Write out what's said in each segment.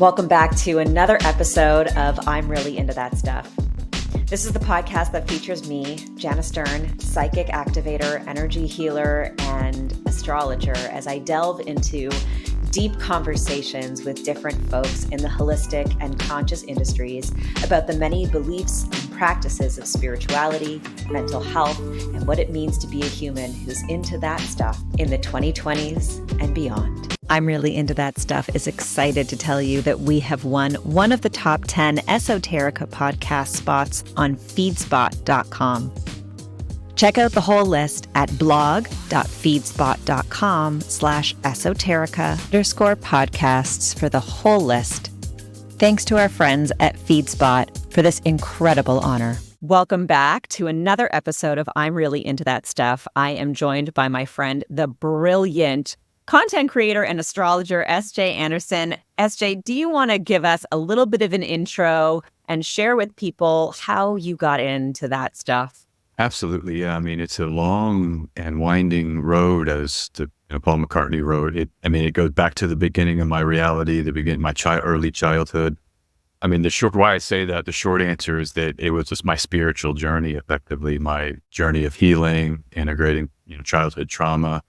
Welcome back to another episode of I'm Really Into That Stuff. This is the podcast that features me, Jana Stern, psychic activator, energy healer, and astrologer, as I delve into deep conversations with different folks in the holistic and conscious industries about the many beliefs and practices of spirituality, mental health, and what it means to be a human who's into that stuff in the 2020s and beyond. I'm Really Into That Stuff is excited to tell you that we have won one of the top 10 Esoterica podcast spots on feedspot.com. Check out the whole list at blog.feedspot.com/esoterica_podcasts for the whole list. Thanks to our friends at FeedSpot for this incredible honor. Welcome back to another episode of I'm Really Into That Stuff. I am joined by my friend, the brilliant content creator and astrologer, S.J. Anderson. S.J., do you want to give us a little bit of an intro and share with people how you got into that stuff? Absolutely, yeah. I mean, it's a long and winding road, as Paul McCartney wrote. It goes back to the beginning of my reality, my early childhood. I mean, why I say that, the short answer is that it was just my spiritual journey, effectively, my journey of healing, integrating, childhood trauma,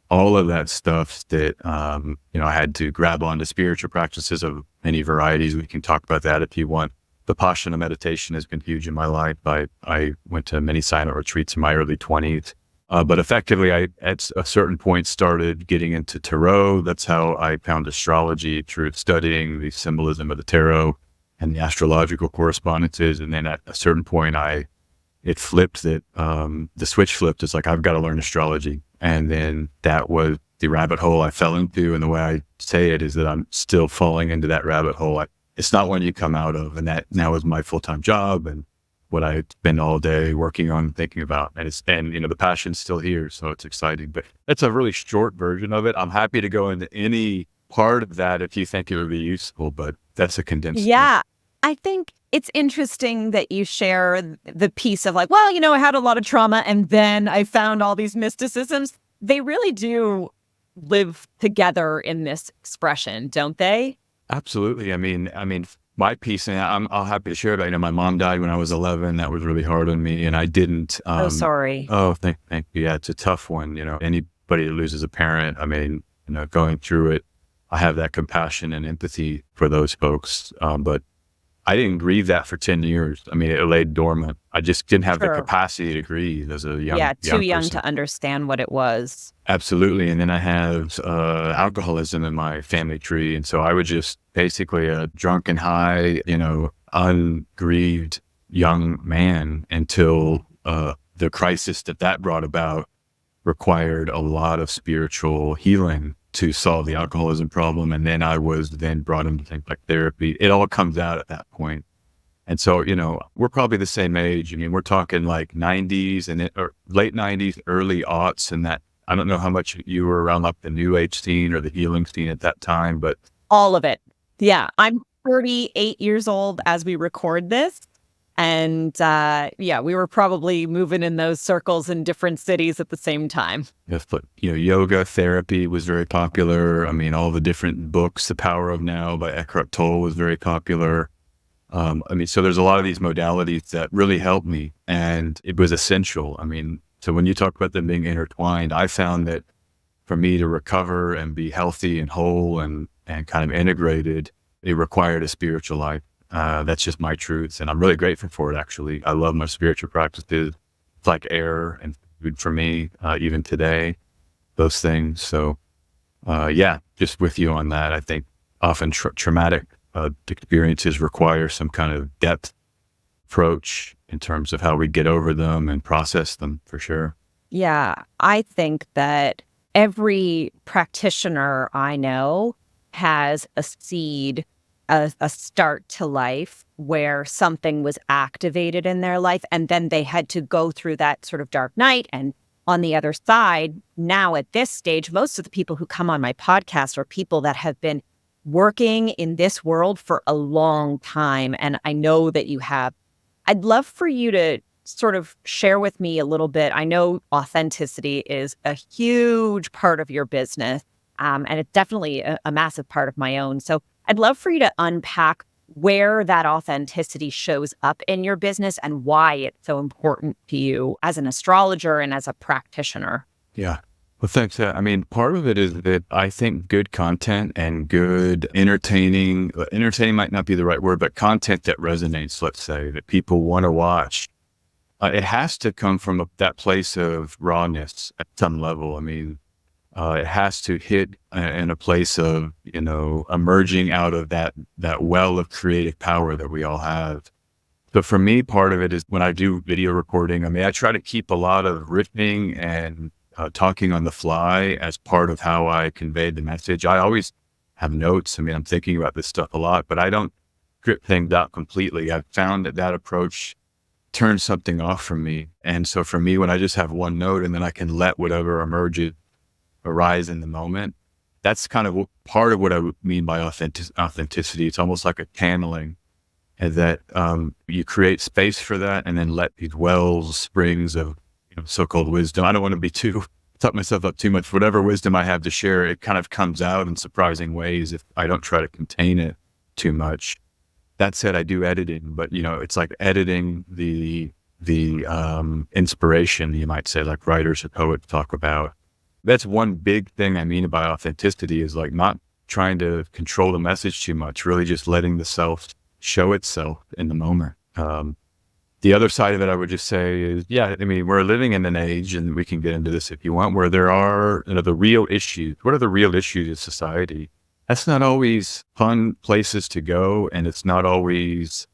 all of that stuff that, I had to grab onto spiritual practices of many varieties. We can talk about that if you want. Vipassana meditation has been huge in my life. I went to many silent retreats in my early 20s. But effectively, I, at a certain point, started getting into tarot. That's how I found astrology, through studying the symbolism of the tarot and the astrological correspondences. And then at a certain point, it flipped, that the switch flipped. It's like, I've got to learn astrology. And then that was the rabbit hole I fell into. And the way I say it is that I'm still falling into that rabbit hole. It's not one you come out of, and that now is my full-time job and what I spend all day working on, thinking about. And the passion's still here, so it's exciting. But that's a really short version of it. I'm happy to go into any part of that if you think it would be useful, but that's a condensed. Yeah, I think it's interesting that you share the piece of like, well, I had a lot of trauma and then I found all these mysticisms. They really do live together in this expression, don't they? Absolutely. I mean, my piece, and I'll happy to share about, my mom died when I was 11. That was really hard on me, and I didn't. Oh, sorry. Oh, thank you. Yeah, it's a tough one. Anybody that loses a parent, going through it, I have that compassion and empathy for those folks. But I didn't grieve that for 10 years. It lay dormant. I just didn't have the capacity to grieve as a young too young person to understand what it was. Absolutely. And then I have alcoholism in my family tree. And so I was just basically a drunken high, ungrieved young man until the crisis that brought about required a lot of spiritual healing to solve the alcoholism problem. And then I was brought into things like therapy. It all comes out at that point. And so, we're probably the same age. We're talking like 90s or late 90s, early aughts, and that. I don't know how much you were around like the new age scene or the healing scene at that time, but all of it. Yeah. I'm 38 years old as we record this. And we were probably moving in those circles in different cities at the same time. Yes, but yoga therapy was very popular. All the different books, The Power of Now by Eckhart Tolle was very popular. So there's a lot of these modalities that really helped me, and it was essential. So when you talk about them being intertwined, I found that for me to recover and be healthy and whole and kind of integrated, it required a spiritual life. That's just my truth. And I'm really grateful for it, actually. I love my spiritual practices. It's like air and food for me, even today, those things. So, just with you on that. I think often traumatic experiences require some kind of depth approach in terms of how we get over them and process them, for sure. Yeah, I think that every practitioner I know has a seed, a start to life where something was activated in their life, and then they had to go through that sort of dark night. And on the other side, now at this stage, most of the people who come on my podcast are people that have been working in this world for a long time. And I know that you have. I'd love for you to sort of share with me a little bit. I know authenticity is a huge part of your business, and it's definitely a massive part of my own. So I'd love for you to unpack where that authenticity shows up in your business and why it's so important to you as an astrologer and as a practitioner. Yeah. Well, thanks. I mean, part of it is that I think good content and good entertaining might not be the right word, but content that resonates, let's say, that people want to watch, it has to come from that place of rawness at some level. I mean, it has to hit in a place of, emerging out of that well of creative power that we all have. So for me, part of it is when I do video recording, I mean, I try to keep a lot of riffing and talking on the fly as part of how I convey the message. I always have notes. I mean, I'm thinking about this stuff a lot, but I don't script things out completely. I've found that approach turns something off from me. And so for me, when I just have one note and then I can let whatever emerges arise in the moment, that's kind of part of what I mean by authenticity. It's almost like a channeling, and that you create space for that and then let these wells, springs of so-called wisdom. I don't want to talk myself up too much. Whatever wisdom I have to share, it kind of comes out in surprising ways if I don't try to contain it too much. That said, I do editing, but it's like editing the inspiration, you might say, like writers and poets talk about. That's one big thing I mean by authenticity, is like not trying to control the message too much, really just letting the self show itself in the moment. The other side of it, I would just say is, I mean, we're living in an age, and we can get into this if you want, where there are, the real issues. What are the real issues of society? That's not always fun places to go. And it's not always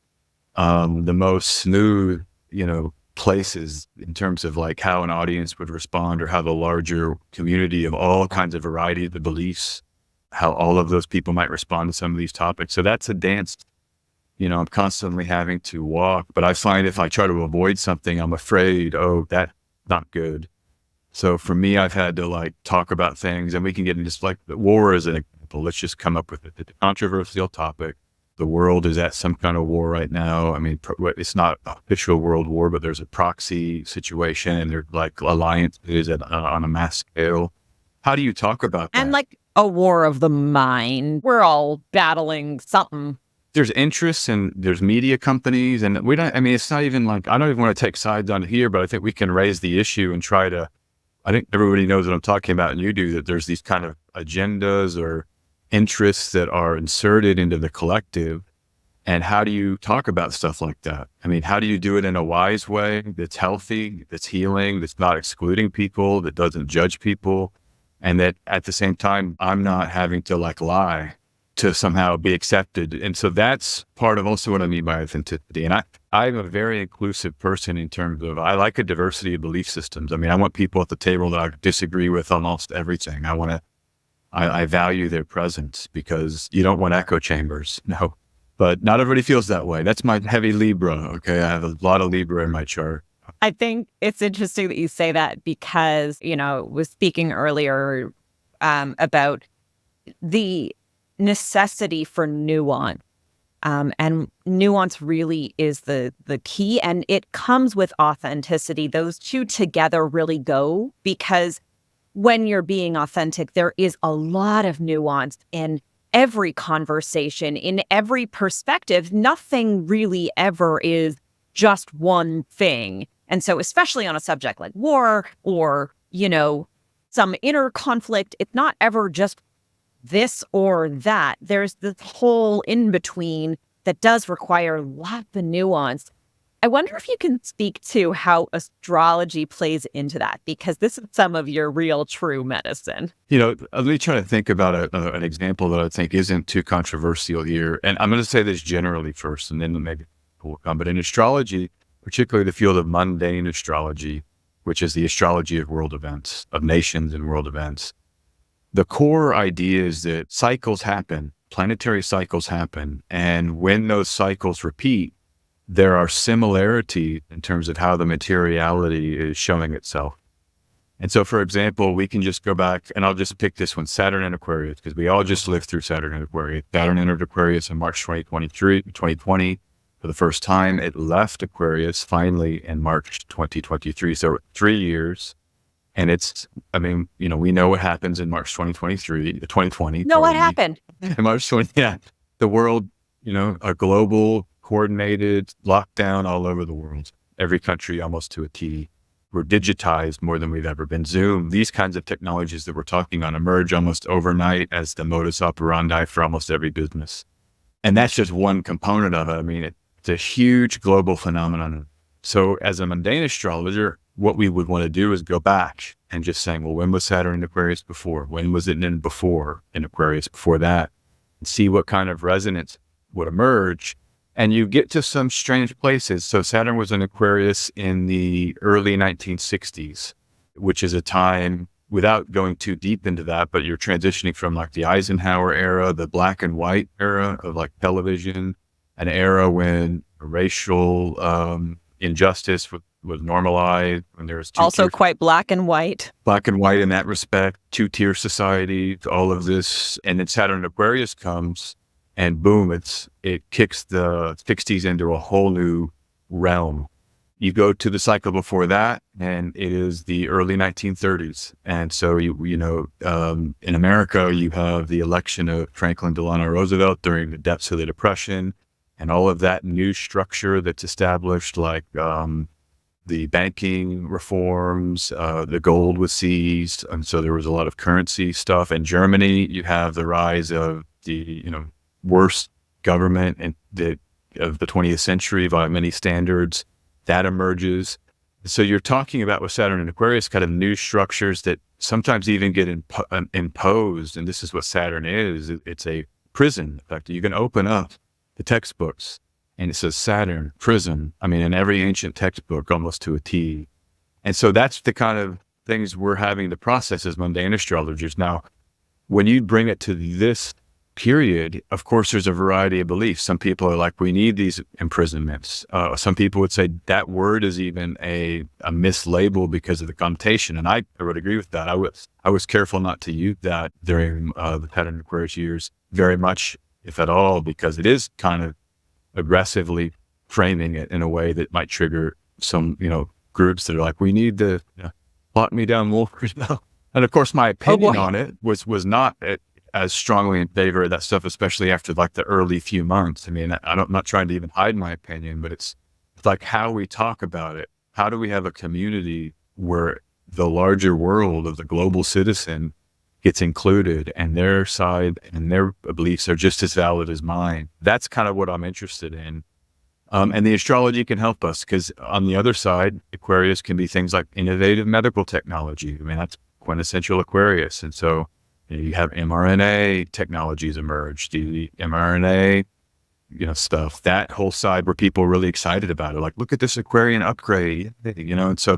the most smooth, places in terms of like how an audience would respond, or how the larger community of all kinds of variety of the beliefs, how all of those people might respond to some of these topics. So that's a dance, I'm constantly having to walk, but I find if I try to avoid something, I'm afraid, that's not good. So for me, I've had to like talk about things, and we can get into just like the war as an example. Let's just come up with a controversial topic. The world is at some kind of war right now. I mean, it's not an official world war, but there's a proxy situation, and there's like alliances on a mass scale. How do you talk about that? And like a war of the mind. We're all battling something. There's interests, and there's media companies, and it's not even like, I don't even want to take sides on here, but I think we can raise the issue and I think everybody knows what I'm talking about, and you do, that there's these kind of agendas or interests that are inserted into the collective. And how do you talk about stuff like that? I mean, how do you do it in a wise way that's healthy, that's healing, that's not excluding people, that doesn't judge people, and that at the same time, I'm not having to like lie to somehow be accepted. And so that's part of also what I mean by authenticity. And I'm a very inclusive person in terms of, I like a diversity of belief systems. I mean, I want people at the table that I disagree with almost everything. I value their presence, because you don't want echo chambers. No, but not everybody feels that way. That's my heavy Libra. Okay. I have a lot of Libra in my chart. I think it's interesting that you say that, because, was speaking earlier about the necessity for nuance. And nuance really is the key, and it comes with authenticity. Those two together really go, because when you're being authentic, there is a lot of nuance in every conversation, in every perspective. Nothing really ever is just one thing. And so especially on a subject like war or, some inner conflict, it's not ever just this or that. There's this whole in between that does require lots of nuance. I wonder if you can speak to how astrology plays into that, because this is some of your real true medicine. Let me try to think about an example that I think isn't too controversial here. And I'm going to say this generally first, and then maybe we'll come. But in astrology, particularly the field of mundane astrology, which is the astrology of world events, of nations and world events, the core idea is that cycles happen, planetary cycles happen. And when those cycles repeat, there are similarities in terms of how the materiality is showing itself. And so, for example, we can just go back, and I'll just pick this one, Saturn and Aquarius, because we all just lived through Saturn and Aquarius. Saturn entered Aquarius in March 2020 for the first time. It left Aquarius finally in March 2023. So 3 years. And we know what happens in March 2020. No, what happened? In March 20, yeah. the world, a global coordinated lockdown all over the world, every country almost to a T. We're digitized more than we've ever been. Zoom, these kinds of technologies that we're talking on emerge almost overnight as the modus operandi for almost every business. And that's just one component of it. I mean, it's a huge global phenomenon. So as a mundane astrologer, what we would want to do is go back and just saying, well, when was Saturn in Aquarius before? When was it in Aquarius before that? And see what kind of resonance would emerge. And you get to some strange places. So Saturn was in Aquarius in the early 1960s, which is a time, without going too deep into that, but you're transitioning from like the Eisenhower era, the black and white era of like television, an era when racial injustice was normalized, when there was also quite black and white in that respect, two-tier society, all of this. And then Saturn in Aquarius comes, and boom, it kicks the 60s into a whole new realm. You go to the cycle before that, and it is the early 1930s. And so, in America, you have the election of Franklin Delano Roosevelt during the depths of the Depression, and all of that new structure that's established, like the banking reforms, the gold was seized. And so there was a lot of currency stuff. In Germany, you have the rise of the, worst government of the 20th century by many standards. That emerges. So you're talking about with Saturn in Aquarius, kind of new structures that sometimes even get imposed. And this is what Saturn is. It's a prison. In fact, you can open up the textbooks and it says Saturn, prison. I mean, in every ancient textbook, almost to a T. And so that's the kind of things we're having to process as mundane astrologers. Now, when you bring it to this period, of course, there's a variety of beliefs. Some people are like, we need these imprisonments. Some people would say that word is even a mislabel because of the connotation. And I would agree with that. I was careful not to use that during the Saturn Aquarius years very much, if at all, because it is kind of aggressively framing it in a way that might trigger some, groups that are like, we need to lock me down more. And of course, my opinion on it was not as strongly in favor of that stuff, especially after like the early few months. I mean, I'm not trying to even hide my opinion, but it's like how we talk about it. How do we have a community where the larger world of the global citizen gets included and their side and their beliefs are just as valid as mine? That's kind of what I'm interested in. And the astrology can help us, because on the other side, Aquarius can be things like innovative medical technology. I mean, that's quintessential Aquarius. And so you have mRNA technologies emerge, the mRNA, stuff, that whole side where people are really excited about it. Like, look at this Aquarian upgrade, and so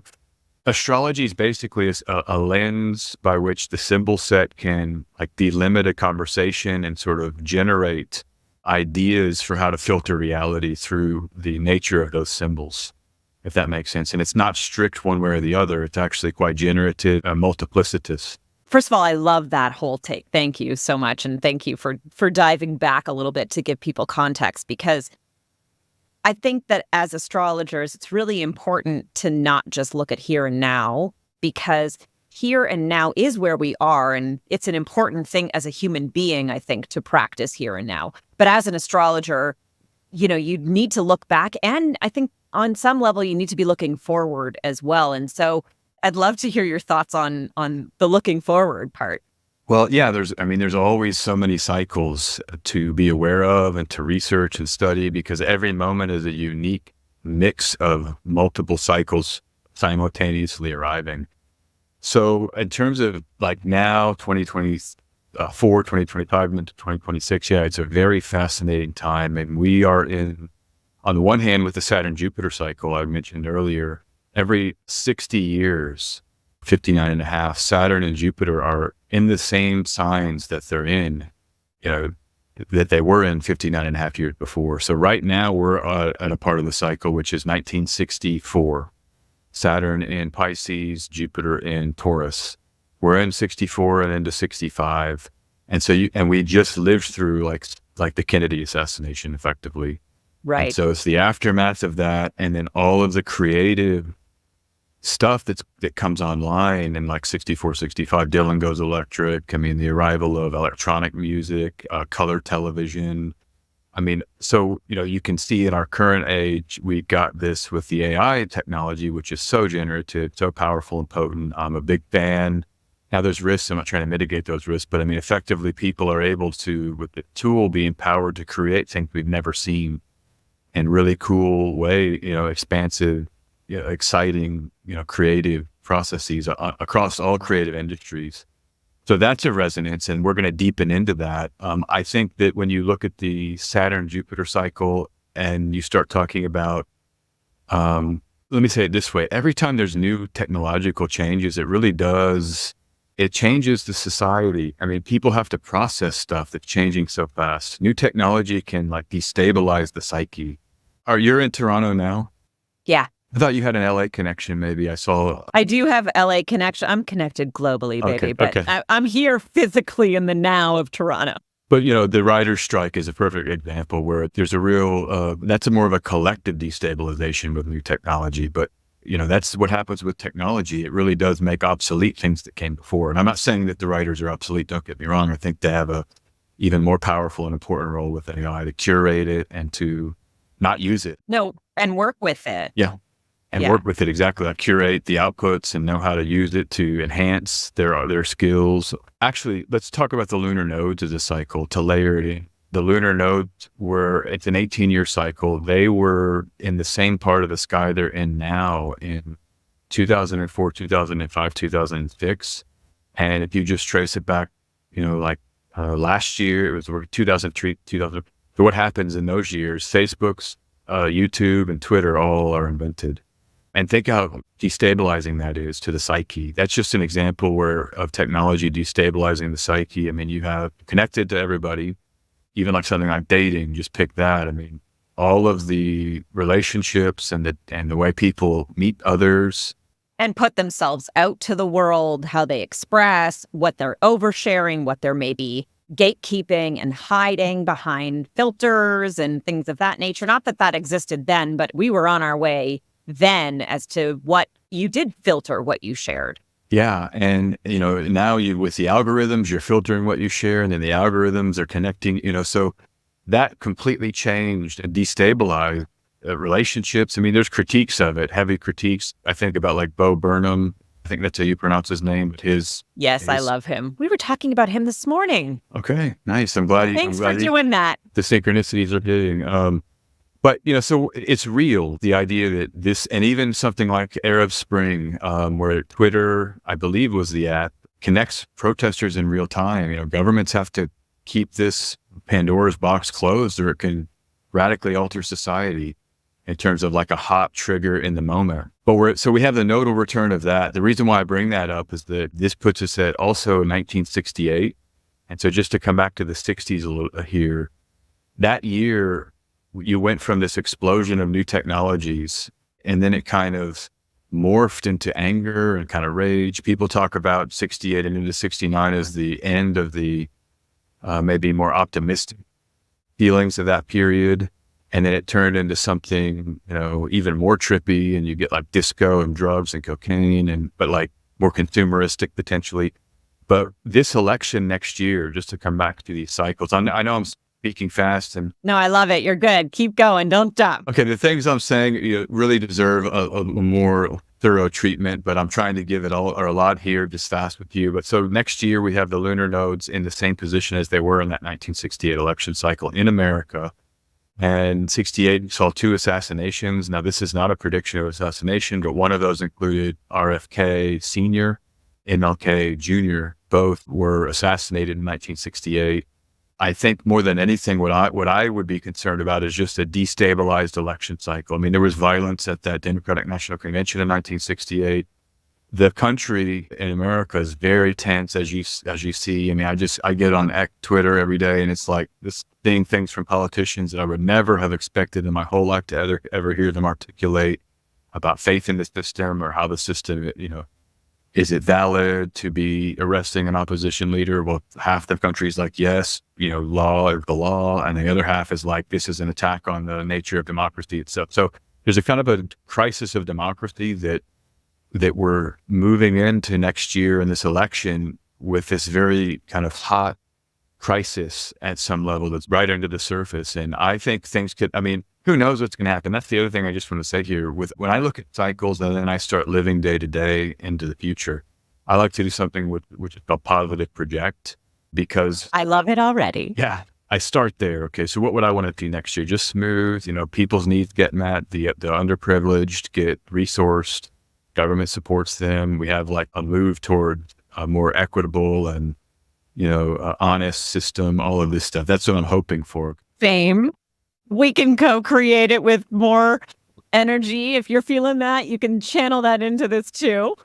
astrology is basically a lens by which the symbol set can like delimit a conversation and sort of generate ideas for how to filter reality through the nature of those symbols, if that makes sense. And it's not strict one way or the other. It's actually quite generative and multiplicitous. First of all, I love that whole take. Thank you so much. And thank you for diving back a little bit to give people context, because I think that as astrologers, it's really important to not just look at here and now, because here and now is where we are. And it's an important thing as a human being, I think, to practice here and now. But as an astrologer, you need to look back. And I think on some level, you need to be looking forward as well. And so I'd love to hear your thoughts on the looking forward part. Well, yeah, there's always so many cycles to be aware of and to research and study, because every moment is a unique mix of multiple cycles simultaneously arriving. So in terms of like now, 2024, 2025, into 2026, yeah, it's a very fascinating time. And we are on the one hand, with the Saturn-Jupiter cycle I mentioned earlier, every 60 years, 59 and a half, Saturn and Jupiter are in the same signs that they're in, that they were in 59 and a half years before. So right now we're at a part of the cycle, which is 1964. Saturn in Pisces, Jupiter in Taurus. We're in 64 and into 65. And so we just lived through like the Kennedy assassination effectively. Right. And so it's the aftermath of that. And then all of the creative stuff that comes online in like 64, 65, Dylan Goes Electric. I mean, the arrival of electronic music, color television, I mean, so, you can see in our current age, we got this with the AI technology, which is so generative, so powerful and potent. I'm a big fan. Now there's risks. I'm not trying to mitigate those risks, but I mean, effectively people are able to, with the tool, be empowered to create things we've never seen in really cool way, expansive, exciting, creative processes across all creative industries. So that's a resonance, and we're going to deepen into that. I think that when you look at the Saturn-Jupiter cycle and you start talking about, let me say it this way, every time there's new technological changes, it changes the society. I mean, people have to process stuff that's changing so fast. New technology can destabilize the psyche. You're in Toronto now? Yeah. I thought you had an LA connection, maybe. I saw. I do have LA connection. I'm connected globally, baby, but okay. I'm here physically in the now of Toronto. But, the writer's strike is a perfect example where there's a real, that's more of a collective destabilization with new technology. But, that's what happens with technology. It really does make obsolete things that came before. And I'm not saying that the writers are obsolete. Don't get me wrong. I think they have a even more powerful and important role with AI to curate it and to not use it. No, and work with it. Yeah. And work with it, exactly. Curate the outputs and know how to use it to enhance their skills. Actually, let's talk about the lunar nodes as a cycle to layer it in. The lunar nodes it's an 18-year cycle. They were in the same part of the sky they're in now in 2004, 2005, 2006. And if you just trace it back, last year, it was 2003, 2000. So what happens in those years? Facebook's, YouTube and Twitter all are invented. And think how destabilizing that is to the psyche. That's just an example of technology destabilizing the psyche. I mean, you have connected to everybody, even like something like dating, just pick that. I mean, all of the relationships and the way people meet others. And put themselves out to the world, how they express, what they're oversharing, what they're maybe gatekeeping and hiding behind filters and things of that nature. Not that that existed then, but we were on our way then as to what you did filter, what you shared. Yeah. And, now with the algorithms, you're filtering what you share, and then the algorithms are connecting, so that completely changed and destabilized relationships. I mean, there's critiques of it, heavy critiques. I think about Bo Burnham. I think that's how you pronounce his name, but Yes, I love him. We were talking about him this morning. Okay, nice. I'm glad Thanks for doing that. The synchronicities are hitting. But, so it's real, the idea that this, and even something like Arab Spring, where Twitter, I believe was the app, connects protesters in real time. Governments have to keep this Pandora's box closed or it can radically alter society in terms of a hot trigger in the moment. But so we have the nodal return of that. The reason why I bring that up is that this puts us at also 1968. And so just to come back to the 60s a little here, that year, you went from this explosion of new technologies, and then it kind of morphed into anger and kind of rage. People talk about 68 and into 69 as the end of the maybe more optimistic feelings of that period. And then it turned into something, even more trippy, and you get disco and drugs and cocaine but more consumeristic potentially. But this election next year, just to come back to these cycles, I know I'm speaking fast. No, I love it. You're good. Keep going. Don't stop. Okay. The things I'm saying really deserve a more thorough treatment, but I'm trying to give it a lot here just fast with you. But so next year we have the lunar nodes in the same position as they were in that 1968 election cycle in America. And 68 saw 2 assassinations. Now, this is not a prediction of assassination, but one of those included RFK Sr., MLK Jr. Both were assassinated in 1968. I think more than anything, what I would be concerned about is just a destabilized election cycle. I mean, there was violence at that Democratic National Convention in 1968. The country in America is very tense, as you see. I mean, I get on Twitter every day, and it's this seeing things from politicians that I would never have expected in my whole life to ever hear them articulate about faith in the system or how the system, is it valid to be arresting an opposition leader? Well, half the country is yes, law is the law. And the other half is this is an attack on the nature of democracy itself. So there's a kind of a crisis of democracy that we're moving into next year in this election with this very kind of hot crisis at some level that's right under the surface. And I think things could, I mean, who knows what's going to happen? That's the other thing I just want to say here. When I look at cycles and then I start living day to day into the future, I like to do something which is called positive project, because I love it already. Yeah, I start there. Okay, so what would I want to do next year? Just smooth, people's needs get met, the underprivileged get resourced, government supports them. We have like a move toward a more equitable and honest system, all of this stuff. That's what I'm hoping for. Same. We can co-create it with more energy. If you're feeling that, you can channel that into this too.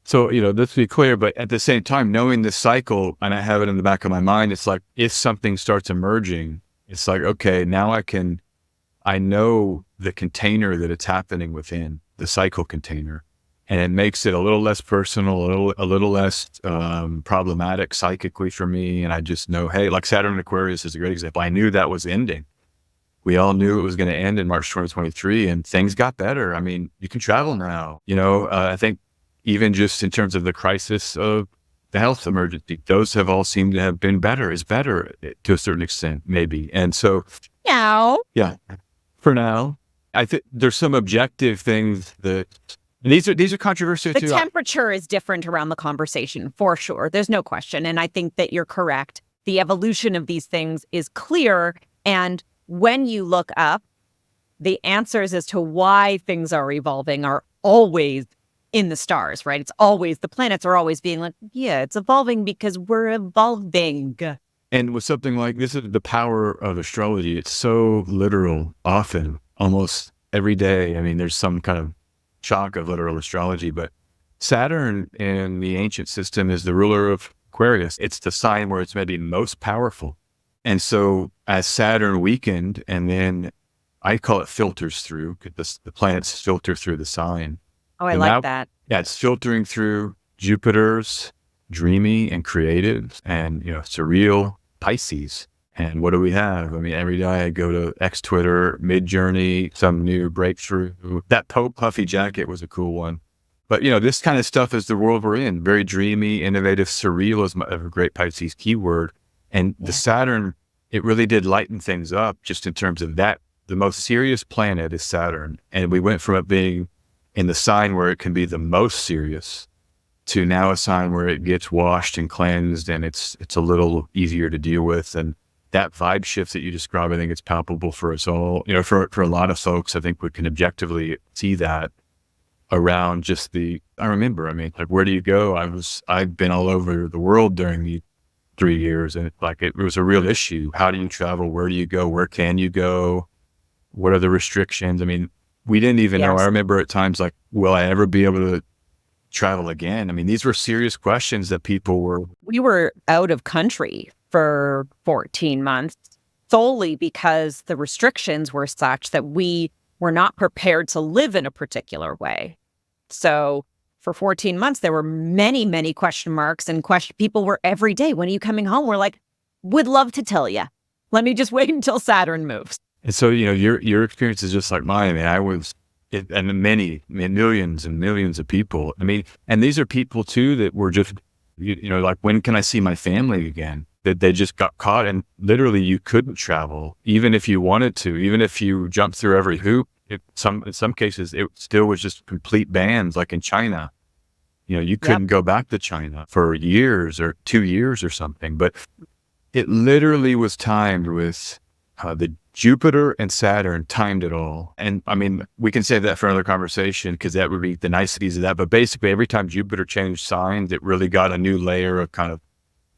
So, let's be clear, but at the same time, knowing this cycle, and I have it in the back of my mind, it's like, if something starts emerging, it's like, okay, now I know the container that it's happening within, the cycle container. And it makes it a little less personal, a little less problematic psychically for me. And I just know, hey, like Saturn in Aquarius is a great example. I knew that was ending. We all knew it was going to end in March 2023, and things got better. I mean, you can travel now. I think even just in terms of the crisis of the health emergency, those have all seemed to have been better, is better to a certain extent, maybe. And so, yeah, for now, I think there's some objective things that. And these are controversial too. The temperature is different around the conversation, for sure. There's no question. And I think that you're correct. The evolution of these things is clear. And when you look up, the answers as to why things are evolving are always in the stars, right? It's always, the planets are always being like, yeah, it's evolving because we're evolving. And with something like this, is the power of astrology. It's so literal, often, almost every day. I mean, there's some kind of shock of literal astrology, but Saturn in the ancient system is the ruler of Aquarius. It's the sign where it's maybe most powerful. And so as Saturn weakened, and then I call it filters through, because the planets filter through the sign. Oh, I like that. Yeah, it's filtering through Jupiter's dreamy and creative and, surreal Pisces. And what do we have? I mean, every day I go to X Twitter, Mid-Journey, some new breakthrough. That Pope puffy jacket was a cool one. But, this kind of stuff is the world we're in. Very dreamy, innovative, surreal is a great Pisces keyword. And the Saturn, it really did lighten things up just in terms of that. The most serious planet is Saturn. And we went from it being in the sign where it can be the most serious to now a sign where it gets washed and cleansed and it's a little easier to deal with. And that vibe shift that you describe, I think it's palpable for us all. For a lot of folks, I think we can objectively see that around just like, where do you go? I've been all over the world during the 3 years, and it was a real issue. How do you travel? Where do you go? Where can you go? What are the restrictions? I mean, we didn't even know. I remember at times like, will I ever be able to travel again? I mean, these were serious questions that we were out of country for 14 months solely because the restrictions were such that we were not prepared to live in a particular way. So for 14 months, there were many, many question marks and people were every day, when are you coming home? We're like, would love to tell you. Let me just wait until Saturn moves. And so, your experience is just like mine. I mean, millions and millions of people. I mean, and these are people too that were just, like, when can I see my family again? That they just got caught, and literally you couldn't travel, even if you wanted to, even if you jumped through every hoop. In some cases, it still was just complete bans, like in China. You couldn't go back to China for years or 2 years or something. But it literally was timed with the Jupiter and Saturn timed it all. And I mean, we can save that for another conversation because that would be the niceties of that. But basically, every time Jupiter changed signs, it really got a new layer of kind of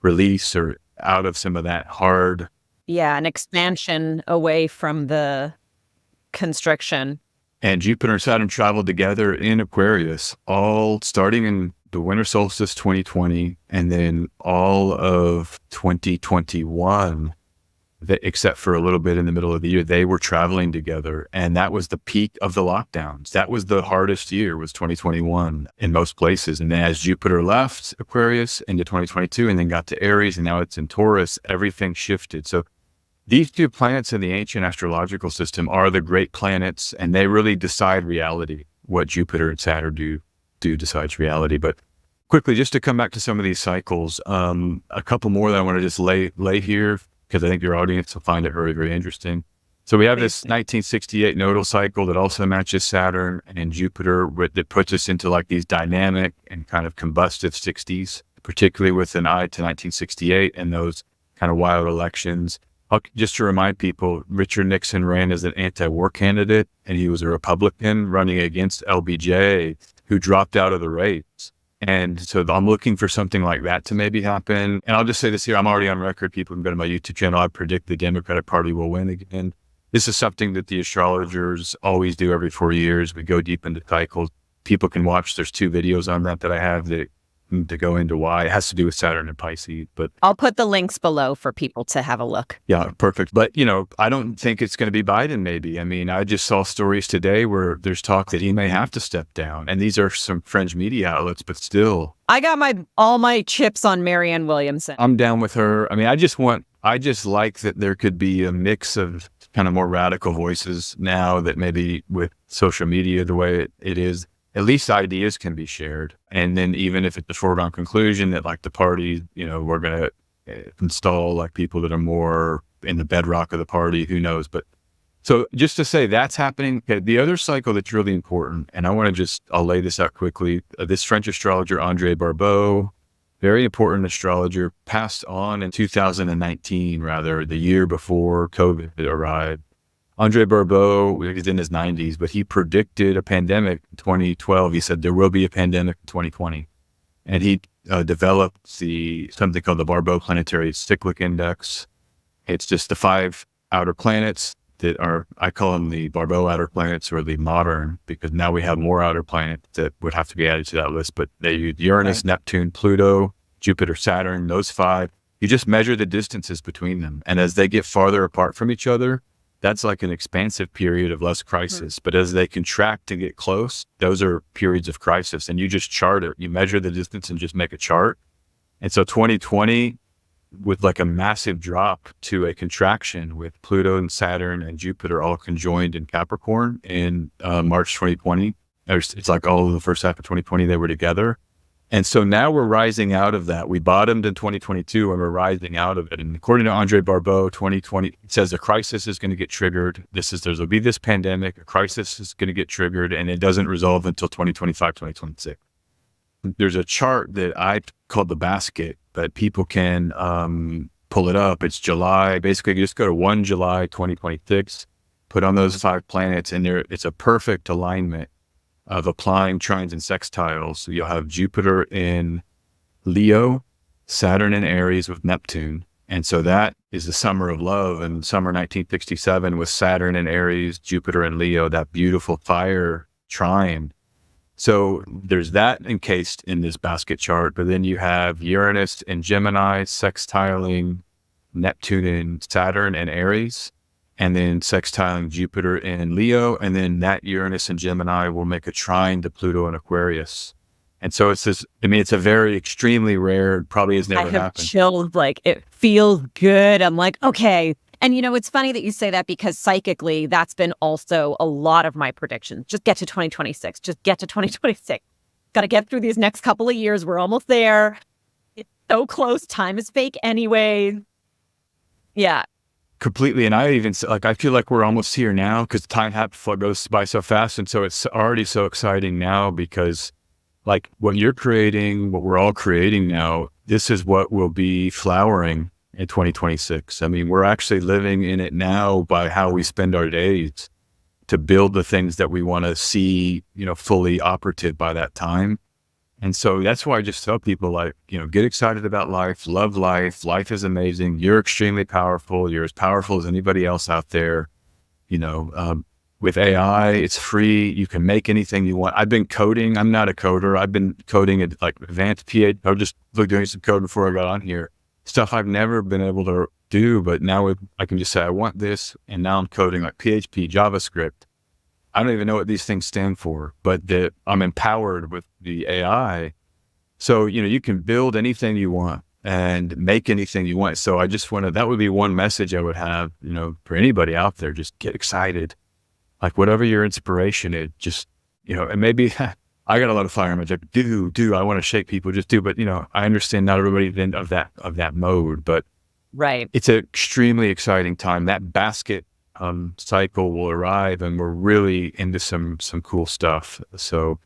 release or out of some of that hard. Yeah, an expansion away from the constriction. And Jupiter and Saturn traveled together in Aquarius, all starting in the winter solstice 2020, and then all of 2021, except for a little bit in the middle of the year, they were traveling together. And that was the peak of the lockdowns. That was the hardest year, was 2021 in most places. And then as Jupiter left Aquarius into 2022 and then got to Aries, and now it's in Taurus, everything shifted. So these two planets in the ancient astrological system are the great planets, and they really decide reality. What Jupiter and Saturn do decides reality. But quickly, just to come back to some of these cycles, a couple more that I want to just lay here, because I think your audience will find it very, very interesting. So we have this 1968 nodal cycle that also matches Saturn and Jupiter, that puts us into like these dynamic and kind of combustive 60s, particularly with an eye to 1968 and those kind of wild elections. Just to remind people, Richard Nixon ran as an anti-war candidate, and he was a Republican running against LBJ, who dropped out of the race. And so I'm looking for something like that to maybe happen. And I'll just say this here, I'm already on record. People can go to my YouTube channel. I predict the Democratic Party will win again. This is something that the astrologers always do every 4 years. We go deep into cycles. People can watch. There's 2 videos on that I have that to go into why. It has to do with Saturn and Pisces. But I'll put the links below for people to have a look. Yeah, perfect. But, I don't think it's going to be Biden, maybe. I mean, I just saw stories today where there's talk that he may have to step down. And these are some fringe media outlets, but still. I got all my chips on Marianne Williamson. I'm down with her. I mean, I just like that there could be a mix of kind of more radical voices now, that maybe with social media the way it is, at least ideas can be shared. And then even if it's a foregone conclusion that like the party, we're going to install like people that are more in the bedrock of the party, who knows? But so just to say that's happening. Okay, the other cycle that's really important, and I'll lay this out quickly. This French astrologer, Andre Barbeau, very important astrologer, passed on in 2019, rather, the year before COVID arrived. Andre Barbeau, he's in his 90s, but he predicted a pandemic in 2012. He said there will be a pandemic in 2020. And he developed something called the Barbeau Planetary Cyclic Index. It's just the 5 outer planets that are, I call them the Barbeau outer planets, or the modern, because now we have more outer planets that would have to be added to that list. But they use Uranus, Neptune, Pluto, Jupiter, Saturn, those 5. You just measure the distances between them. And as they get farther apart from each other, that's like an expansive period of less crisis. But as they contract to get close, those are periods of crisis. And you just chart it. You measure the distance and just make a chart. And so 2020, with like a massive drop to a contraction, with Pluto and Saturn and Jupiter all conjoined in Capricorn in March 2020. It's like all of the first half of 2020, they were together. And so now we're rising out of that. We bottomed in 2022 and we're rising out of it. And according to Andre Barbeau, 2020 says a crisis is going to get triggered. There'll be this pandemic, a crisis is going to get triggered, and it doesn't resolve until 2025, 2026. There's a chart that I called the basket, but people can pull it up. It's July. Basically, you just go to 1 July 2026, put on those 5 planets, and it's a perfect alignment of applying trines and sextiles. So you'll have Jupiter in Leo, Saturn in Aries with Neptune. And so that is the summer of love, and summer 1967 with Saturn in Aries, Jupiter in Leo, that beautiful fire trine. So there's that encased in this basket chart, but then you have Uranus and Gemini sextiling Neptune and Saturn and Aries, and then sextiling Jupiter in Leo, and then that Uranus and Gemini will make a trine to Pluto and Aquarius. And so it's this, it's a very extremely rare, probably has never happened. I have chills, like it feels good. I'm like, okay. And it's funny that you say that, because psychically, that's been also a lot of my predictions. Just get to 2026. Just get to 2026. Got to get through these next couple of years. We're almost there. It's so close. Time is fake anyway. Yeah. Completely. And I feel like we're almost here now, because time goes by so fast. And so it's already so exciting now, because like what you're creating, what we're all creating now, this is what will be flowering in 2026. I mean, we're actually living in it now by how we spend our days to build the things that we want to see, fully operative by that time. And so that's why I just tell people, like, get excited about life, love life. Life is amazing. You're extremely powerful. You're as powerful as anybody else out there. With AI, it's free. You can make anything you want. I've been coding. I'm not a coder. I've been coding at like advanced PhD. I was just doing some code before I got on here. Stuff I've never been able to do, but now I can just say, I want this. And now I'm coding like PHP, JavaScript. I don't even know what these things stand for, but I'm empowered with the AI. So, you can build anything you want and make anything you want. So I just that would be one message I would have, for anybody out there. Just get excited. Like whatever your inspiration is, just, and maybe I got a lot of fire in my jacket. I want to shake people, just do. But, I understand not everybody then of that mode, but Right. it's an extremely exciting time. That basket cycle will arrive, and we're really into some cool stuff. So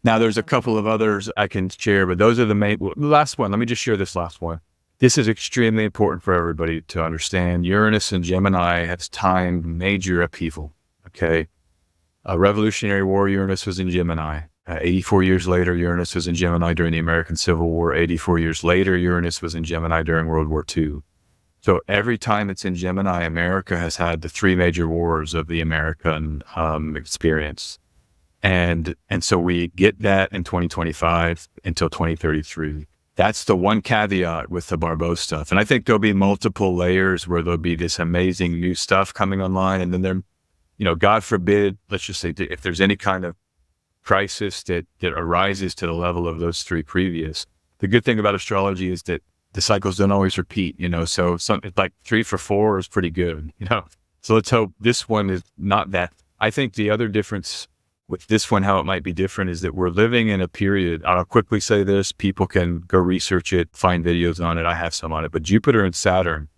now there's a couple of others I can share, but those are the main. The last one, let me just share this last one. This is extremely important for everybody to understand. Uranus and Gemini has timed major upheaval. Okay. Revolutionary War, Uranus was in Gemini. 84 years later, Uranus was in Gemini during the American Civil War. 84 years later, Uranus was in Gemini during World War II. So every time it's in Gemini, America has had the three major wars of the American experience. And so we get that in 2025 until 2033. That's the one caveat with the Barbeau stuff. And I think there'll be multiple layers where there'll be this amazing new stuff coming online. And then there, God forbid, let's just say if there's any kind of crisis that arises to the level of those three previous, the good thing about astrology is that the cycles don't always repeat, so something like 3 for 4 is pretty good, So let's hope this one is not that. I think the other difference with this one, how it might be different, is that we're living in a period. I'll quickly say this, people can go research it, find videos on it. I have some on it, but Jupiter and Saturn,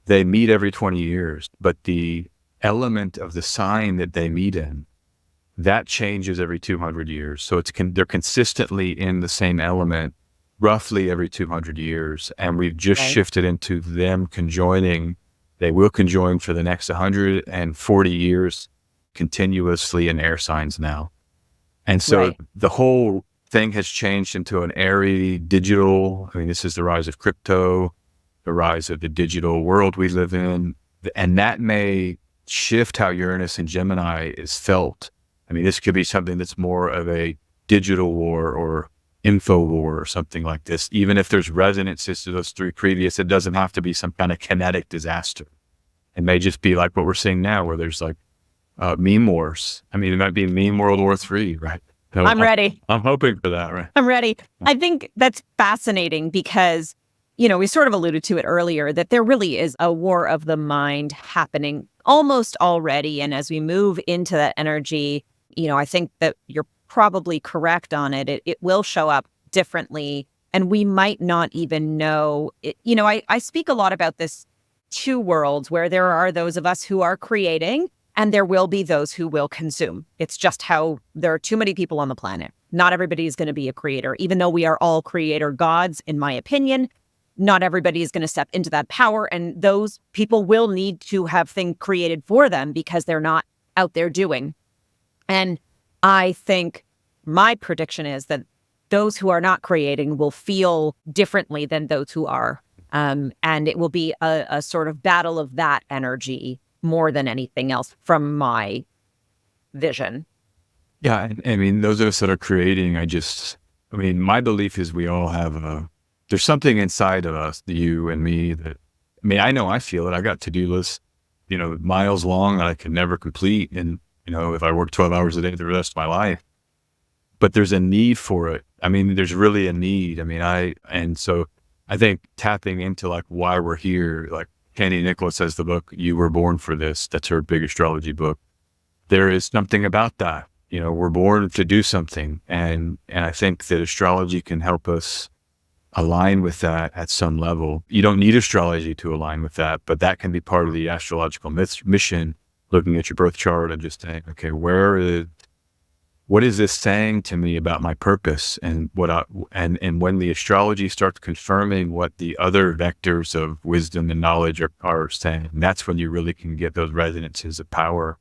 they meet every 20 years, but the element of the sign that they meet in, that changes every 200 years. So they're consistently in the same element roughly every 200 years. And we've just shifted into them conjoining. They will conjoin for the next 140 years continuously in air signs now. And so the whole thing has changed into an airy digital. I mean, this is the rise of crypto, the rise of the digital world we live in. And that may shift how Uranus and Gemini is felt. I mean, this could be something that's more of a digital war or info war or something like this. Even if there's resonances to those three previous, it doesn't have to be some kind of kinetic disaster. It may just be like what we're seeing now, where there's like meme wars. I mean, it might be meme World War III, right? So I'm ready. I'm hoping for that, right? I'm ready. I think that's fascinating because, we sort of alluded to it earlier, that there really is a war of the mind happening almost already. And as we move into that energy, I think that you're probably correct on it. It will show up differently, and we might not even know it. I speak a lot about this two worlds where there are those of us who are creating, and there will be those who will consume. It's just how there are too many people on the planet. Not everybody is going to be a creator, even though we are all creator gods, in my opinion. Not everybody is going to step into that power, and those people will need to have things created for them because they're not out there doing. And I think my prediction is that those who are not creating will feel differently than those who are. And it will be a sort of battle of that energy more than anything else from my vision. Yeah. I mean, those of us that are creating, my belief is we all have there's something inside of us, you and me, that, I know I feel it. I got to-do lists, miles long that I could never complete. And, if I work 12 hours a day the rest of my life, but there's a need for it. There's really a need. And so I think tapping into like why we're here, like Candy Nicholas has the book, You Were Born for This. That's her big astrology book. There is something about that. We're born to do something. And I think that astrology can help us align with that at some level. You don't need astrology to align with that, but that can be part of the astrological mission, looking at your birth chart and just saying, okay, what is this saying to me about my purpose? And and when the astrology starts confirming what the other vectors of wisdom and knowledge are saying, that's when you really can get those resonances of power.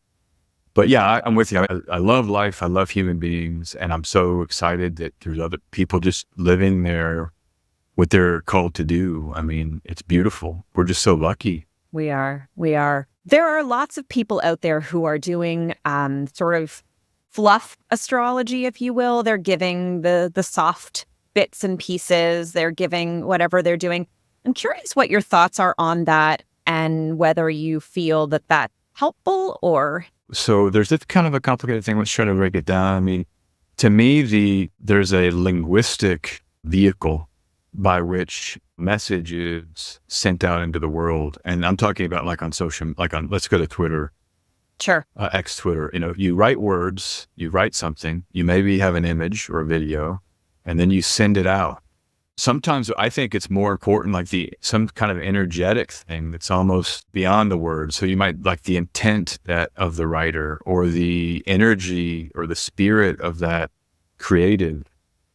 But yeah, I'm with you. I love life. I love human beings. And I'm so excited that there's other people just living what they're called to do. It's beautiful. We're just so lucky. We are. There are lots of people out there who are doing sort of fluff astrology, if you will. They're giving the soft bits and pieces. They're giving whatever they're doing. I'm curious what your thoughts are on that and whether you feel that that's helpful or... So there's this kind of a complicated thing. Let's try to break it down. To me, there's a linguistic vehicle by which message is sent out into the world. And I'm talking about like on social, let's go to Twitter. Sure. X Twitter. You write words, you write something, you maybe have an image or a video, and then you send it out. Sometimes I think it's more important, like some kind of energetic thing that's almost beyond the words. So you might like the intent of the writer, or the energy or the spirit of that creative.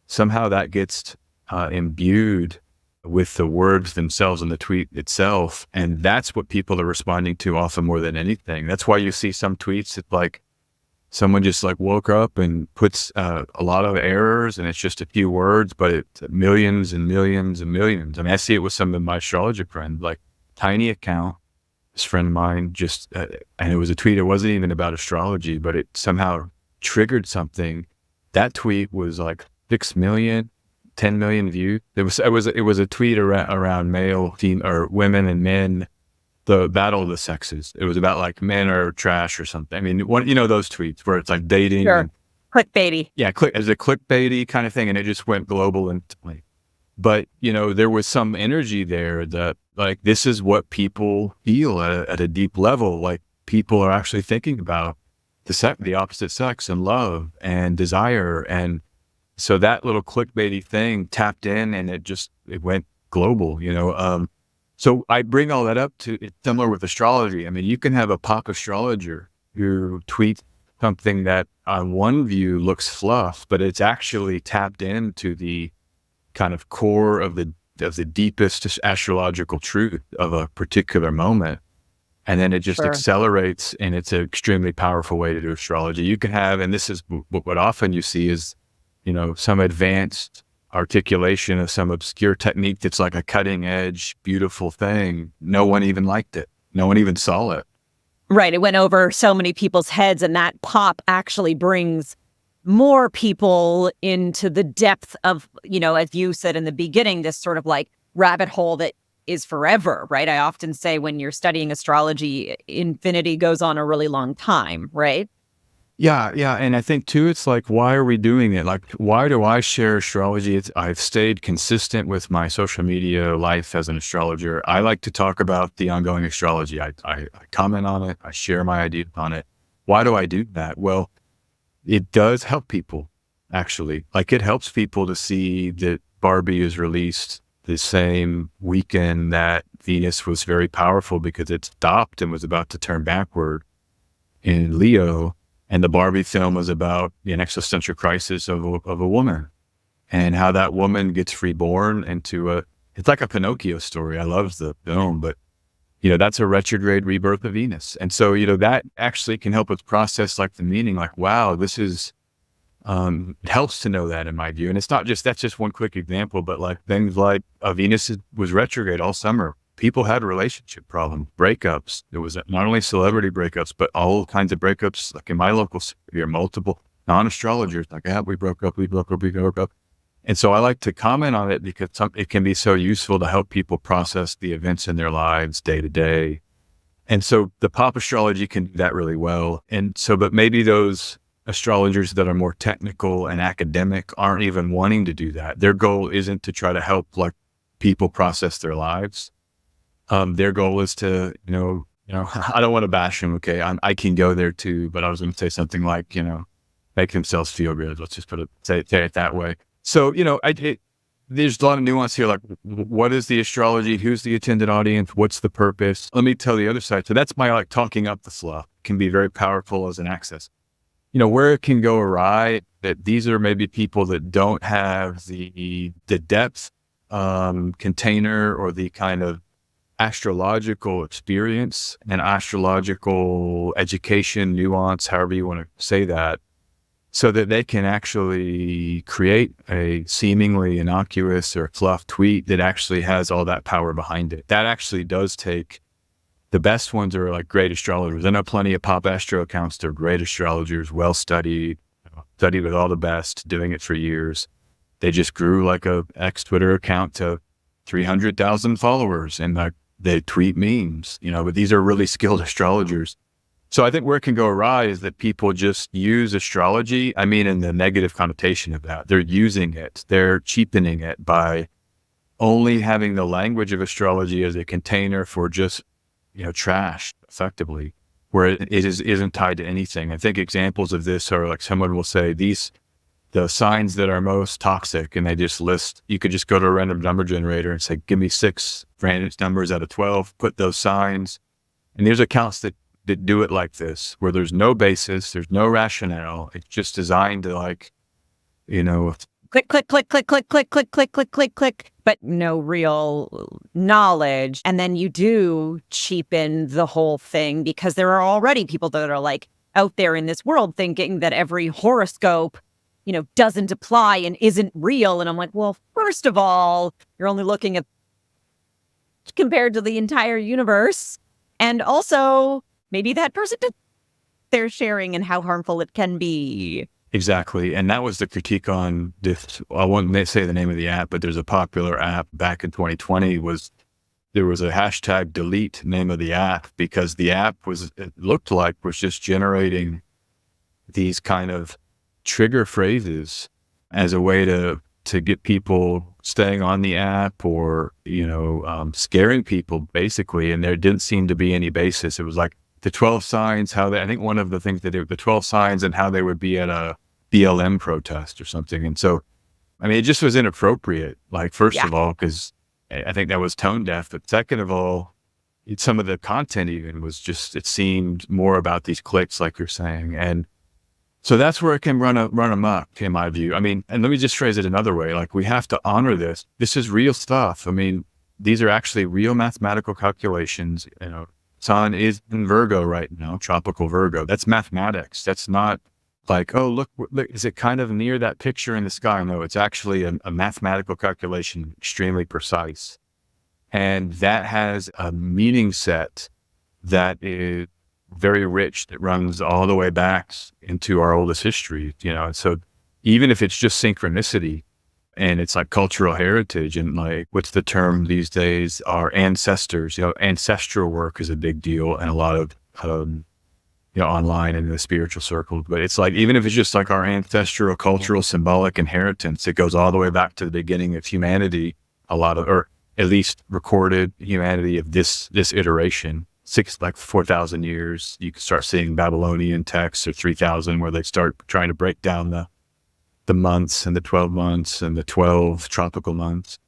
Somehow that gets imbued with the words themselves and the tweet itself. And that's what people are responding to often more than anything. That's why you see some tweets that like someone just like woke up and puts a lot of errors, and it's just a few words, but it's millions and millions and millions. I mean, I see it with some of my astrologer friends, like tiny account, this friend of mine and it was a tweet. It wasn't even about astrology, but it somehow triggered something. That tweet was like 6 million, 10 million views. It was a tweet around male, female, or women and men, the battle of the sexes. It was about like men are trash or something. I mean, those tweets where it's like dating. Sure. Clickbaity. Yeah, as a clickbaity kind of thing, and it just went global instantly. But there was some energy there that like this is what people feel at a deep level. Like people are actually thinking about the opposite sex and love and desire, and so that little clickbaity thing tapped in, and it went global. So I bring all that up to, it's similar with astrology. I mean, you can have a pop astrologer who tweets something that on one view looks fluff, but it's actually tapped into the kind of core of the deepest astrological truth of a particular moment. And then it just accelerates, and it's an extremely powerful way to do astrology. You can have, and this is what often you see is, some advanced articulation of some obscure technique that's like a cutting edge, beautiful thing. No one even liked it. No one even saw it. Right. It went over so many people's heads, and that pop actually brings more people into the depth of, as you said in the beginning, this sort of like rabbit hole that is forever, right? I often say when you're studying astrology, infinity goes on a really long time, right? Yeah. And I think too, it's like, why are we doing it? Like, why do I share astrology? I've stayed consistent with my social media life as an astrologer. I like to talk about the ongoing astrology. I comment on it. I share my ideas on it. Why do I do that? Well, it does help people, actually. Like, it helps people to see that Barbie is released the same weekend that Venus was very powerful, because it stopped and was about to turn backward in Leo. And the Barbie film was about an existential crisis of a woman, and how that woman gets reborn into it's like a Pinocchio story. I love the film, but that's a retrograde rebirth of Venus. And so, that actually can help us process like the meaning, like, wow, this is, it helps to know that, in my view. And it's not just, that's just one quick example, but like things like Venus was retrograde all summer. People had relationship problems, breakups. There was not only celebrity breakups, but all kinds of breakups. Like in my local sphere, multiple non-astrologers, like, yeah, we broke up. And so I like to comment on it because it can be so useful to help people process the events in their lives day to day. And so the pop astrology can do that really well. And so, but maybe those astrologers that are more technical and academic aren't even wanting to do that. Their goal isn't to try to help like people process their lives. Their goal is to, I don't want to bash them. Okay. I can go there too, but I was going to say something like, make themselves feel good. Let's just say it that way. So, there's a lot of nuance here. Like, what is the astrology? Who's the attended audience? What's the purpose? Let me tell the other side. So that's my like talking up the fluff can be very powerful as an access. Where it can go awry, that these are maybe people that don't have the depth container or the kind of astrological experience and astrological education, nuance, however you want to say that, so that they can actually create a seemingly innocuous or fluff tweet that actually has all that power behind it. That actually does take, the best ones are like great astrologers. I know plenty of pop astro accounts. They're great astrologers, well studied, studied with all the best, doing it for years. They just grew like a X Twitter account to 300,000 followers, and like they tweet memes, but these are really skilled astrologers. So I think where it can go awry is that people just use astrology. I mean, in the negative connotation of that, they're using it, they're cheapening it by only having the language of astrology as a container for just, trash effectively. where isn't tied to anything. I think examples of this are like someone will say the signs that are most toxic, and they just list, you could just go to a random number generator and say, give me 6 random numbers out of 12, put those signs. And there's accounts that do it like this, where there's no basis, there's no rationale. It's just designed to like, click, click, click, click, click, click, click, click, click, click, click, but no real knowledge. And then you do cheapen the whole thing because there are already people that are like out there in this world thinking that every horoscope, doesn't apply and isn't real. And I'm like, well, first of all, you're only looking at compared to the entire universe. And also maybe that person they're sharing and how harmful it can be. Exactly. And that was the critique on this. I won't say the name of the app, but there's a popular app back in 2020 there was a hashtag delete name of the app because the app it looked like was just generating these kind of trigger phrases as a way to get people staying on the app or, scaring people basically. And there didn't seem to be any basis. It was like the 12 signs, I think one of the things that the 12 signs and how they would be at a BLM protest or something. And so, it just was inappropriate. Like, first of all, because I think that was tone deaf, but second of all, some of the content even was just, it seemed more about these clicks, like you're saying. And so that's where it can run amok, in my view. And let me just phrase it another way. Like, we have to honor this. This is real stuff. These are actually real mathematical calculations. Sun is in Virgo right now, tropical Virgo. That's mathematics. That's not like, oh, look, is it kind of near that picture in the sky? No, it's actually a mathematical calculation, extremely precise. And that has a meaning set that is very rich, that runs all the way back into our oldest history, and so even if it's just synchronicity and it's like cultural heritage and like, what's the term these days, our ancestors, ancestral work is a big deal and a lot of, online in the spiritual circles, but it's like, even if it's just like our ancestral cultural symbolic inheritance, it goes all the way back to the beginning of humanity, or at least recorded humanity of this iteration. 4,000 years, you can start seeing Babylonian texts, or 3,000, where they start trying to break down the months and the 12 months and the 12 tropical months,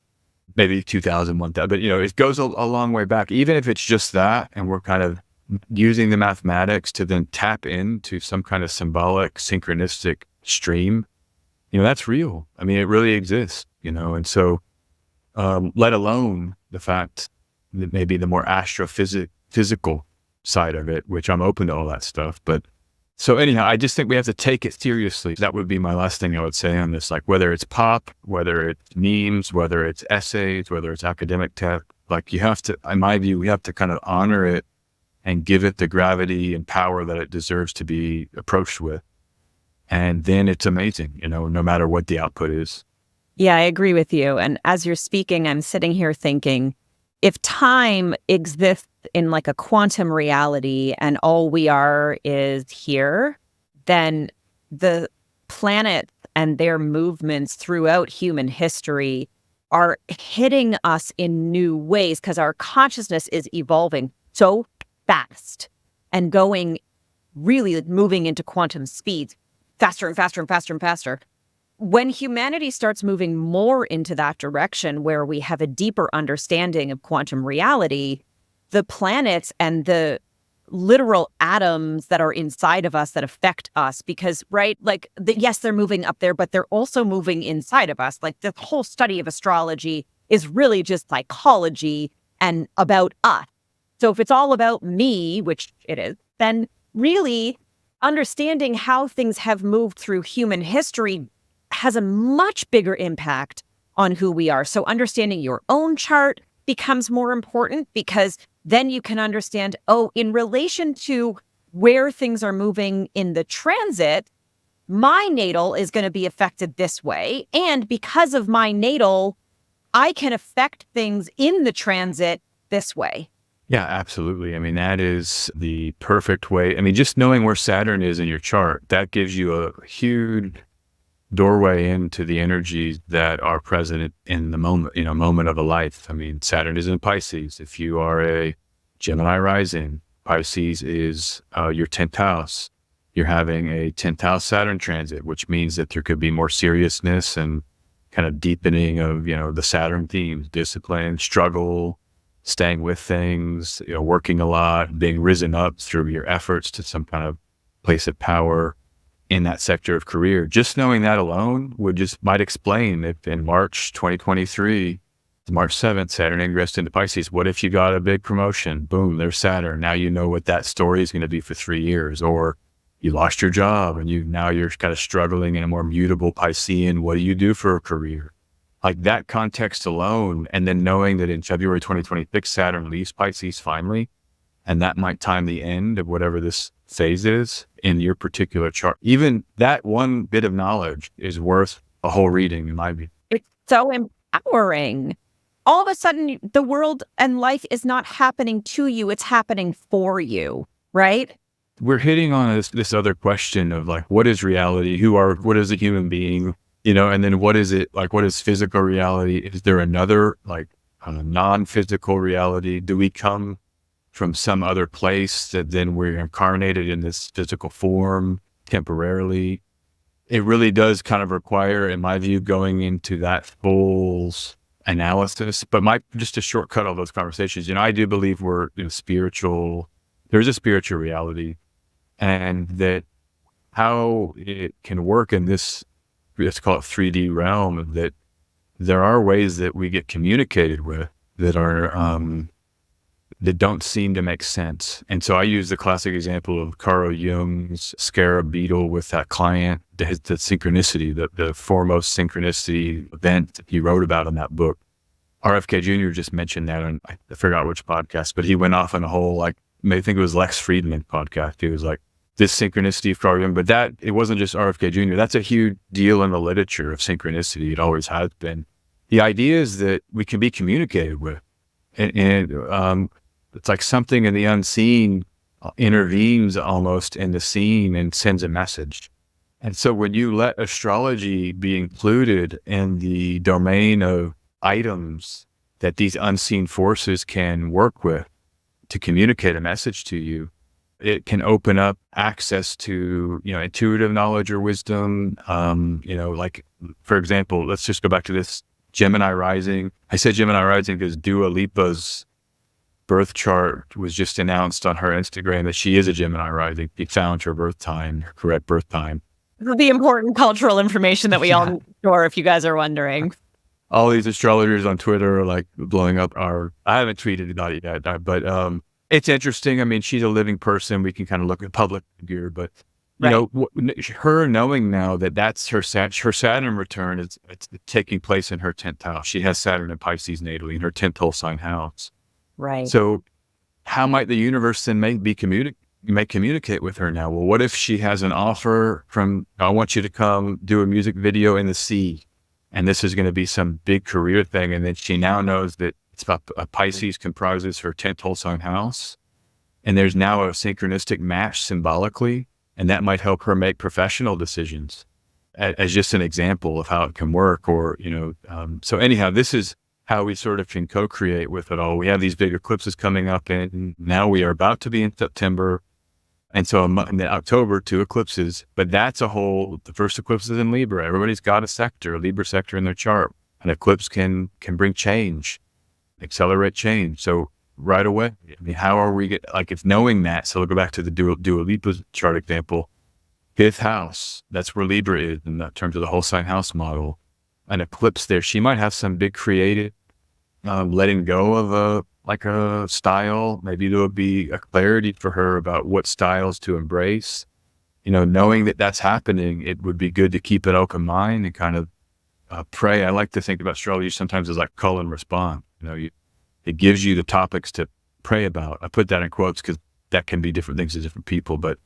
maybe 2,000, 1,000, but it goes a long way back, even if it's just that. And we're kind of using the mathematics to then tap into some kind of symbolic synchronistic stream, that's real. It really exists, and so, let alone the fact that maybe the more physical side of it, which I'm open to all that stuff. But so anyhow, I just think we have to take it seriously. That would be my last thing I would say on this, like whether it's pop, whether it's memes, whether it's essays, whether it's academic text, like you have to, in my view, we have to kind of honor it and give it the gravity and power that it deserves to be approached with. And then it's amazing, no matter what the output is. Yeah, I agree with you. And as you're speaking, I'm sitting here thinking, if time exists in like a quantum reality and all we are is here, then the planets and their movements throughout human history are hitting us in new ways because our consciousness is evolving so fast and really moving into quantum speeds faster and faster and faster and faster. When humanity starts moving more into that direction where we have a deeper understanding of quantum reality, the planets and the literal atoms that are inside of us that affect us, because, right, like, yes, they're moving up there, but they're also moving inside of us. Like, the whole study of astrology is really just psychology and about us. So if it's all about me, which it is, then really understanding how things have moved through human history has a much bigger impact on who we are. So understanding your own chart becomes more important, because then you can understand, in relation to where things are moving in the transit, my natal is going to be affected this way. And because of my natal, I can affect things in the transit this way. Yeah, absolutely. That is the perfect way. Just knowing where Saturn is in your chart, that gives you a huge doorway into the energies that are present in the moment of a life. Saturn is in Pisces. If you are a Gemini rising, Pisces is your 10th house. You're having a 10th house Saturn transit, which means that there could be more seriousness and kind of deepening of, the Saturn themes, discipline, struggle, staying with things, working a lot, being risen up through your efforts to some kind of place of power in that sector of career. Just knowing that alone might explain if in March 2023, March 7th, Saturn ingressed into Pisces. What if you got a big promotion? Boom, there's Saturn. Now you know what that story is going to be for 3 years. Or you lost your job and you're kind of struggling in a more mutable Piscean. What do you do for a career? Like that context alone, and then knowing that in February 2026, Saturn leaves Pisces finally, and that might time the end of whatever this phase is in your particular chart. Even that one bit of knowledge is worth a whole reading, in my view. It's so empowering. All of a sudden, the world and life is not happening to you, it's happening for you, right? We're hitting on this other question of like, what is reality? What is a human being? And then what is it? Like, what is physical reality? Is there another, like, non-physical reality? Do we come from some other place that then we're incarnated in this physical form temporarily? It really does kind of require, in my view, going into that full analysis. But just to shortcut all those conversations, I do believe we're spiritual. There's a spiritual reality, and that how it can work in this, let's call it 3D realm, that there are ways that we get communicated with that are that don't seem to make sense. And so I use the classic example of Carl Jung's scarab beetle with that client, the synchronicity, the foremost synchronicity event that he wrote about in that book. RFK Jr. just mentioned that on, I forgot which podcast, but he went off on a whole, I think it was Lex Friedman podcast. He was like, this synchronicity of Carl Jung, but it wasn't just RFK Jr. That's a huge deal in the literature of synchronicity. It always has been. The idea is that we can be communicated with, and it's like something in the unseen intervenes almost in the scene and sends a message. And so when you let astrology be included in the domain of items that these unseen forces can work with to communicate a message to you, it can open up access to, intuitive knowledge or wisdom. Like, for example, let's just go back to this Gemini rising. I said Gemini rising because Dua Lipa's birth chart was just announced on her Instagram that she is a Gemini rising. She found her birth time, her correct birth time. The important cultural information that we all know, if you guys are wondering. All these astrologers on Twitter are like blowing up I haven't tweeted about it yet, but it's interesting. I mean, she's a living person. We can kind of look at public figure, but her knowing now that that's her Saturn return it's taking place in her 10th house. She has Saturn in Pisces natally in her 10th whole sign house. Right. So how might the universe then communicate with her now? Well, what if she has an offer from, I want you to come do a music video in the sea, and this is going to be some big career thing. And then she now knows that it's about Pisces comprises her 10th whole sign house. And there's now a synchronistic match symbolically, and that might help her make professional decisions as just an example of how it can work. Or, so anyhow, this is how we sort of can co-create with it all. We have these big eclipses coming up, and now we are about to be in September. And so in October, 2 eclipses, but the first eclipse is in Libra. Everybody's got a Libra sector in their chart. An eclipse can bring change, accelerate change. So right away, I mean, how are we if knowing that, so we'll go back to the Dua Lipa chart example, 5th house, that's where Libra is in terms of the whole sign house model. An eclipse there, she might have some big creative letting go of a style. Maybe there will be a clarity for her about what styles to embrace. Knowing that that's happening, it would be good to keep an open mind and kind of pray. I like to think about astrology sometimes as like call and respond. It gives you the topics to pray about. I put that in quotes because that can be different things to different people. But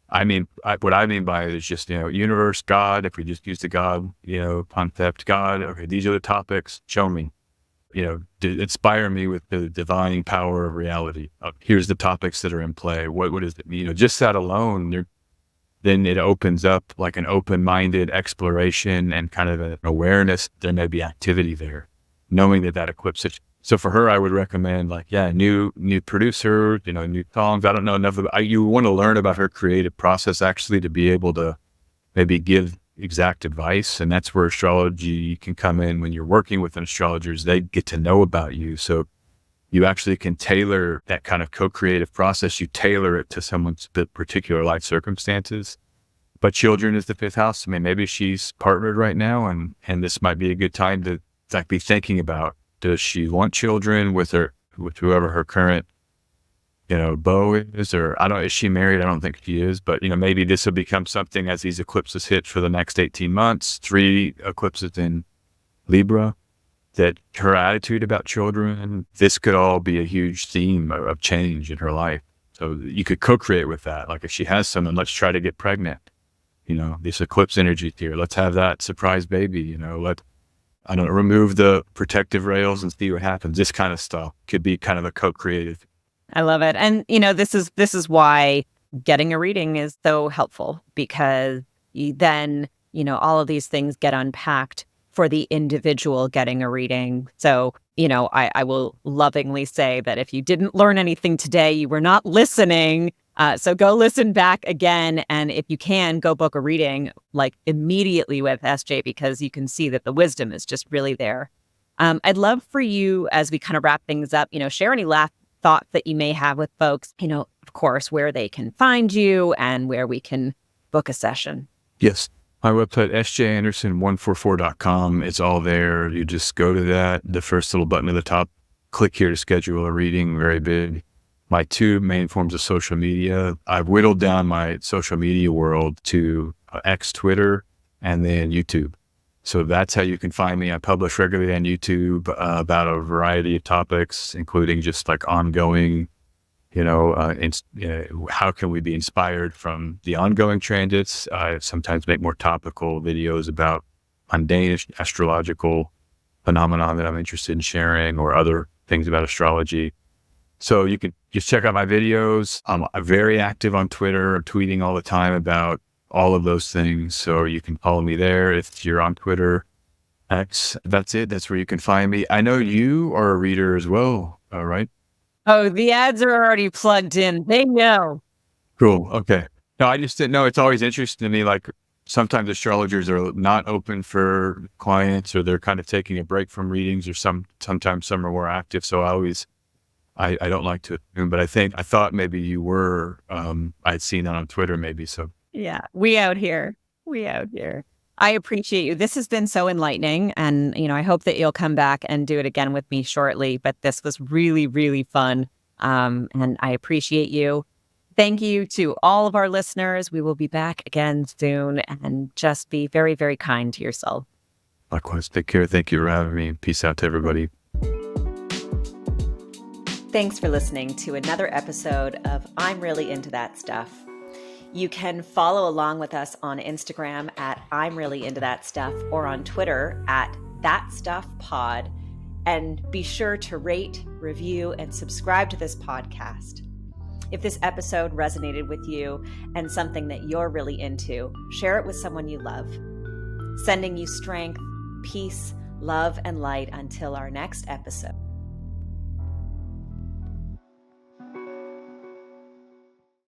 I mean, what I mean by it is just, universe, God, if we just use the God, concept, God, okay, these are the topics, show me, inspire me with the divine power of reality. Here's the topics that are in play. What is it? Just that alone, then it opens up like an open-minded exploration and kind of an awareness. There may be activity there, knowing that eclipse So for her, I would recommend new producer, new songs. I don't know enough about, you want to learn about her creative process actually to be able to maybe give exact advice. And that's where astrology can come in when you're working with an astrologer, is they get to know about you. So you actually can tailor that kind of co-creative process. You tailor it to someone's particular life circumstances. But children is the fifth house. I mean, maybe she's partnered right now, and this might be a good time to be thinking about, does she want children with whoever her current, beau is, or I don't, is she married? I don't think she is, but maybe this will become something as these eclipses hit for the next 18 months, 3 eclipses in Libra, that her attitude about children, this could all be a huge theme of change in her life. So you could co-create with that. Like if she has someone, let's try to get pregnant. This eclipse energy here, let's have that surprise baby, remove the protective rails and see what happens. This kind of stuff could be kind of a co-creative. I love it. And, this is why getting a reading is so helpful, because then, all of these things get unpacked for the individual getting a reading. So, I will lovingly say that if you didn't learn anything today, you were not listening. So go listen back again. And if you can, go book a reading like immediately with SJ, because you can see that the wisdom is just really there. I'd love for you, as we kind of wrap things up, share any last thoughts that you may have with folks, of course, where they can find you and where we can book a session. Yes. My website, sjanderson144.com. It's all there. You just go to that. The first little button at the top, click here to schedule a reading, very big. My 2 main forms of social media, I've whittled down my social media world to X, Twitter, and then YouTube. So that's how you can find me. I publish regularly on YouTube about a variety of topics, including just like ongoing, how can we be inspired from the ongoing transits? I sometimes make more topical videos about mundane astrological phenomena that I'm interested in sharing, or other things about astrology. So you can just check out my videos. I'm very active on Twitter. I'm tweeting all the time about all of those things. So you can follow me there if you're on Twitter, X. That's it. That's where you can find me. I know you are a reader as well, right? Oh, the ads are already plugged in. They know. Cool. Okay. No, I just didn't know. It's always interesting to me. Like sometimes astrologers are not open for clients, or they're kind of taking a break from readings, or sometimes some are more active. So I don't like to assume, but I thought maybe you were, I'd seen that on Twitter maybe. So yeah, we out here. I appreciate you. This has been so enlightening. And, I hope that you'll come back and do it again with me shortly. But this was really, really fun. And I appreciate you. Thank you to all of our listeners. We will be back again soon, and just be very, very kind to yourself. Likewise. Take care. Thank you for having me. Peace out to everybody. Thanks for listening to another episode of I'm Really Into That Stuff. You can follow along with us on Instagram at I'm Really Into That Stuff, or on Twitter at That Stuff Pod. And be sure to rate, review, and subscribe to this podcast. If this episode resonated with you and something that you're really into, share it with someone you love. Sending you strength, peace, love, and light until our next episode.